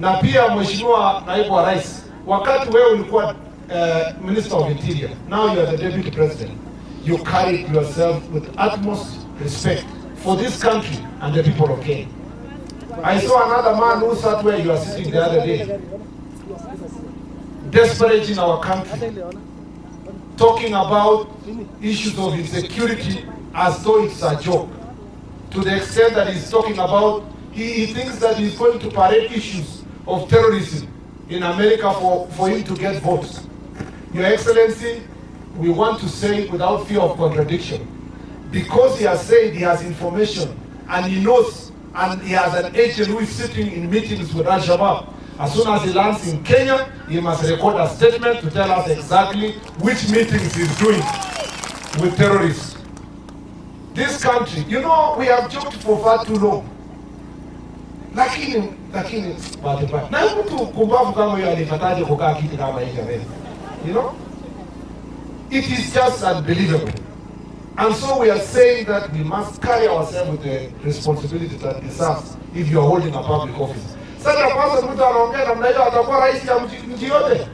Na pia Mheshimiwa Naibu wa Rais, wakati wewe ulikuwa Minister of Interior, now you are the Deputy President, you carried yourself with utmost respect for this country and the people of Kenya. I saw another man who sat where you are sitting the other day, desperate in our country, talking about issues of insecurity as though it's a joke, to the extent that he's talking about, he thinks that he's going to parade issues of terrorism in America for him to get votes. Your Excellency, we want to say without fear of contradiction, because he has said he has information and he knows, and he has an agent who is sitting in meetings with Alshabaab. As soon as he lands in Kenya, he must record a statement to tell us exactly which meetings he's doing with terrorists. This country, you know, we have joked for far too long. Lakini, na mtu kumbavu kama yeye alifataje kukaa kiti kama hicho wewe? You know? It is just unbelievable. And so we are saying that we must carry ourselves with the responsibility that deserves if you are holding a public office. Sasa kwanza mtu anaongea namna hiyo atakuwa rais ya mji yote.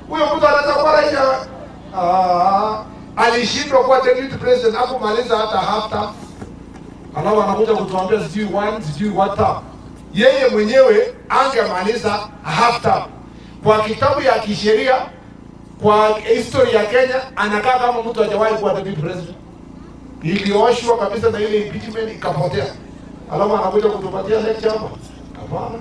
Huyo mtu atakuwa rais alishindwa kuwa deputy president hapo maliza hata half term. Alafu anakuja kutuambia sijui one sijui what term. Yeye mwenyewe angemaliza half term. Kwa kitabu ya kisheria, kwa history ya Kenya, anakaa kama mtu hajawahi kuwa deputy president. Ilioshwa kabisa na ile impeachment ikapotea. Alafu anakuja kutupatia lecture hapa. Hapana.